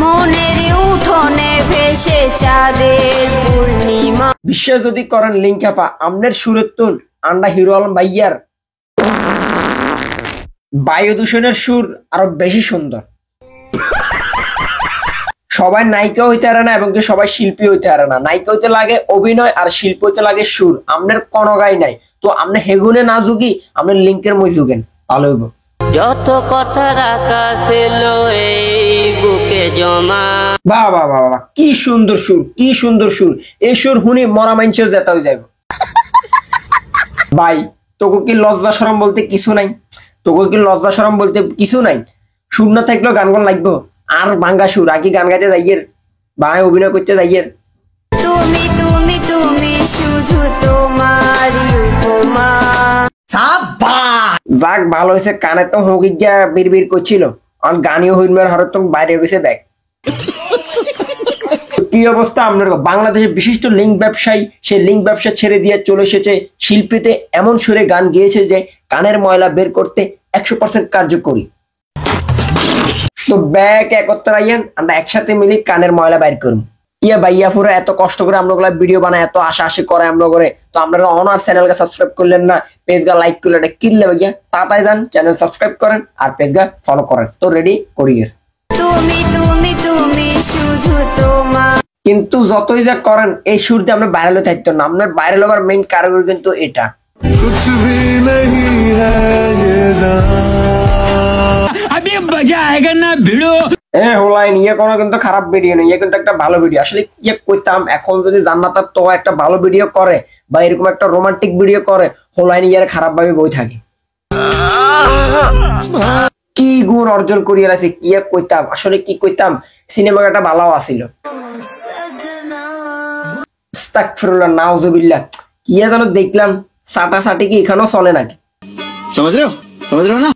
মনের উঠোনে ভেসে চাঁদের পূর্ণিমা। বিশ্বাস যদি করেন লিঙ্ক আপা আমনের সুরের তুন আন্ডা হিরো আলম ভাইয়ার বায়ু দূষণের সুর আরো বেশি সুন্দর। সবাই নায়িকা হইতে পারে না এবং সবাই শিল্পী হইতে পারে না। নায়িকা হইতে লাগে অভিনয় আর শিল্পী হইতে লাগে সুর। আমনের কোনো গাই নাই তো আমনে হেগুনে না যুগি আমনের লিঙ্কের মই যুগেন ভালো হইব। যত কথা রাখা ছিল এই বুকে জমা। বাহ বাহ বাহ বাহ, কি সুন্দর সুর, কি সুন্দর সুর। এই সুর শুনি মরা মাইনছেও যেতে হয়ে যাইব। ভাই তোকে কি লজ্জা শরম বলতে কিছু নাই? তোকে কি লজ্জা শরম বলতে কিছু নাই? সুর না থাকলেও গান গান লাগবো। আর ভাঙ্গা সুর আগে গান গাইতে যাইয়ের ভাই অভিনয় করতে যাইয়ের। তুমি তুমি তুমি শুধু তোমারই উপমা। যাক ভালো হয়েছে, কানে তো হকি গিয়া বিড় বিড় করছিল আর গানিও হইমের হরে তো বাইরে গেছে ব্যাগ। কি অবস্থা আপনার? বাংলাদেশের বিশিষ্ট লিঙ্ক ব্যবসায়ী সে লিঙ্ক ব্যবসা ছেড়ে দিয়ে চলে এসেছে শিল্পীতে। এমন সুরে গান গেয়েছে যে কানের ময়লা বের করতে 100% কার্যকরী। তো ব্যাগ একত্র আইয়েন আমরা একসাথে মিলে কানের ময়লা বাইর করুন। ইয়া ভাইয়া ফুরা এত কষ্ট করে আমরা ভিডিও বানায়, এত আশা আশি করে আমরা করে, তো আপনারা অনার চ্যানেলকে সাবস্ক্রাইব করলেন না, পেজগা লাইক করলে এটা কিনলে ভাইয়া তাড়াতাড়ি যান চ্যানেল সাবস্ক্রাইব করেন আর পেজগা ফলো করেন। তো রেডি করিয়ের তুমি তুমি তুমি শুধু তোমার। কিন্তু যতই যা করেন এই সুর দিয়ে আমরা ভাইরাল হতে থাকতো না। আপনার ভাইরাল হওয়ার মেইন কারণ কিন্তু এটা। হোলাইন ইয়ে কোনো কিন্তু খারাপ ভিডিও নেই, ইয়ে কিন্তু একটা ভালো ভিডিও। আসলে ইয়ে করতাম এখন যদি জান্নাতার তো একটা ভালো ভিডিও করে বা এরকম একটা রোমান্টিক ভিডিও করে, হোলাইন ইয়ার খারাপ ভাবে বই থাকে। কি গুণ অর্জন করিয়ে আছে কি কইতাম, আসলে কি কইতাম, সিনেমা একটা ভালো আসিল। আস্তাগফিরুল্লাহ নাউজুবিল্লাহ, কি যেন দেখলাম সাটা সাটি কি এখানেও চলে নাকি? समझ रहे हो ना?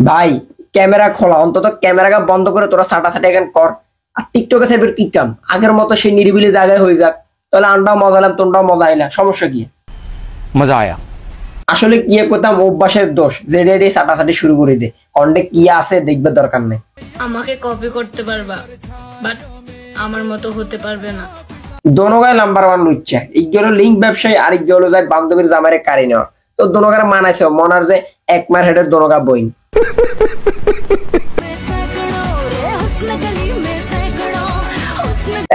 ভাই ক্যামেরা খোলা, অন্তত ক্যামেরাটা বন্ধ করে তোরা সাটা সাটি এখন কর। আর টিকটকে সেবের কি কাম, আগের মতো সেই নিরিবিলি জায়গায় হয়ে যাক, তাহলে আন্ডাও মজা এলাম তোমরাও মজা আইলা, সমস্যা কি? मजा आया। আসলে কি করতাম অভ্যাসের দোষ, যে রেডি সাটা সাটি শুরু করে দে, কন্টে কি আছে দেখবে দরকার নেই। আমাকে কপি করতে পারবা বাট আমার মতো হতে পারবে না। দোনোগায় নাম্বার 1 লুচ্ছা, ইগলো লিঙ্ক ব্যবসায়ী আর ইগলো যায় বান্ধবীর জামাইরে কারি নেওয়া। তো দোনোগারে মানাইছে মনার যে এক মার হেডের দোনোগা বইন।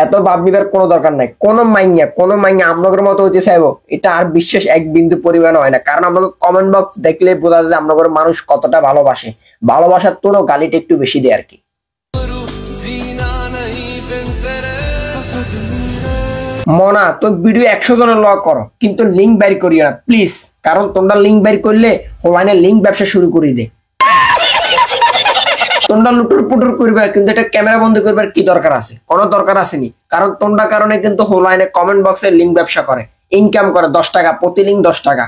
এত ভাব নিবার কোনো দরকার নাই। কোনো মাইয়া আমনগর মতো হইতে চাইবো এটা আর বিশ্বাস এক বিন্দু পরিমাণ হয় না। কারণ আমরা কমেন্ট বক্স দেখলে বোঝা যায় আমনগর মানুষ কতটা ভালোবাসে। ভালোবাসার তোরও গালিটা একটু বেশি দেয় আর কি। মনা তো ভিডিও 100 জনের লগ করো কিন্তু লিঙ্ক বাইর করিও না প্লিজ, কারণ তোমরা লিঙ্ক বাইর করলে হোলাইনে লিঙ্ক ব্যবসা শুরু করে দে। তোমরা লুটুর পুটুর করবে কিন্তু এটা ক্যামেরা বন্ধ করবার কি দরকার আছে? কোনো দরকার আসেনি, কারণ তোমরা কারণে কিন্তু হোলাইনে কমেন্ট বক্সে লিঙ্ক ব্যবসা করে, ইনকাম করে 10 টাকা প্রতি লিঙ্ক 10 টাকা।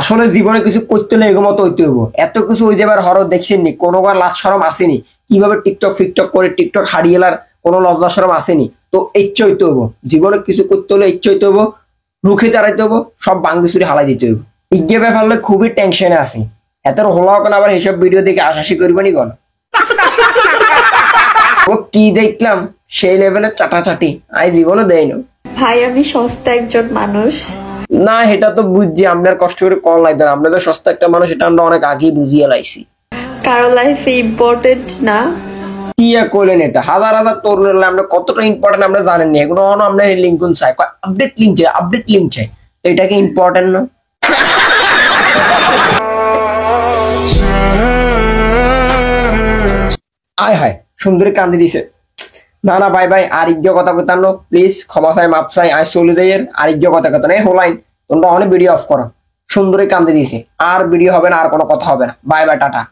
আসলে জীবনে কিছু করতে হলে এগো মতো হইতে হইব, এত কিছু হয়ে যাবার হরর দেখছেননি, কোনোবার লাজ শরম আসেনি, কিভাবে টিকটক ফিকটক করে টিকটক হারিয়েলার কোনো লজ্জা শরম আসেনি। তো ইচ্ছা হইতে হইব, জীবনে কিছু করতে হলে ইচ্ছা হইতে হইব, রুখে দাঁড়াইতে হইব, সব বাঙ্গিসুরি হালাই দিতে হইব। ইজ্ঞে ব্যাপারলে খুবই টেনশনে আছি, এত হলাও কেন আবার এইসব ভিডিও দেখে আশাশি করবেনি কোন। ও কি দেখলাম সেই লেভেলের চাটাচাটি আই জীবনও দেয় না। ভাই আমি সস্তা একজন মানুষ না, এটা তো বুঝছি, আপনার কষ্ট করে কল লাগবে না, আপনাদের সস্তা একটা মানুষ, এটা আমরা অনেক আগেই বুঝিয়ে লাইছি। কারো লাইফে ইম্পর্টেন্ট না। কি আর করলেন এটা, হাজার হাজার তরুণের আমরা কতটা ইম্পর্টেন্ট আমরা জানেননি, এগুলো আপনার লিঙ্ক চাই, আপডেট লিঙ্ক চাই, তো এটাকে ইম্পর্টেন্ট না? আয় হায় সুন্দরী কান্দি দিছে। না না ভাই ভাই আর ইজ্ঞ কথা কথা নো প্লিজ, ক্ষমা চাই মাপ চাই, আয় চলে যাই আর ইজ্ঞ কথা কথা নেই। হোলাইন তোমরা অনেক ভিডিও অফ করো, সুন্দরী কান্দি দিছে, আর ভিডিও হবে না, আর কোনো কথা হবে না, বাই বাই টাটা।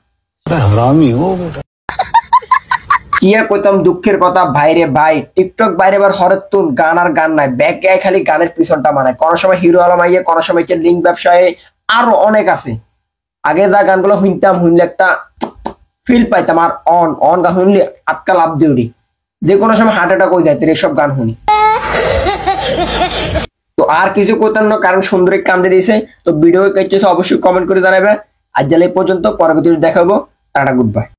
কি আর কইতাম দুঃখের কথা ভাইরে ভাই, টিকটক বাইরে বার হরের তুন গান আর গান নাই, ব্যাক গায়ে খালি গানের পিছনটা মানায়, কোনো সময় হিরো আলম আইয়ে, কোনো সময় লিঙ্ক ব্যবসায়, আরো অনেক আছে। আগে যা গানগুলো শুনলে একটা ফিল পাইতাম, আর অন গান শুনলে আটকা লাভ দিউরি, যে কোনো সময় হার্ট অ্যাটাক হয়ে যায় এসব গান শুনি। তো আর কিছু করতেন না, কারণ সুন্দরী কান্দে দিয়েছে। তো ভিডিও কেটেছে অবশ্যই কমেন্ট করে জানাবে। আজ জালে পর্যন্ত, পরবর্তীতে দেখাবো। Tata, good bye.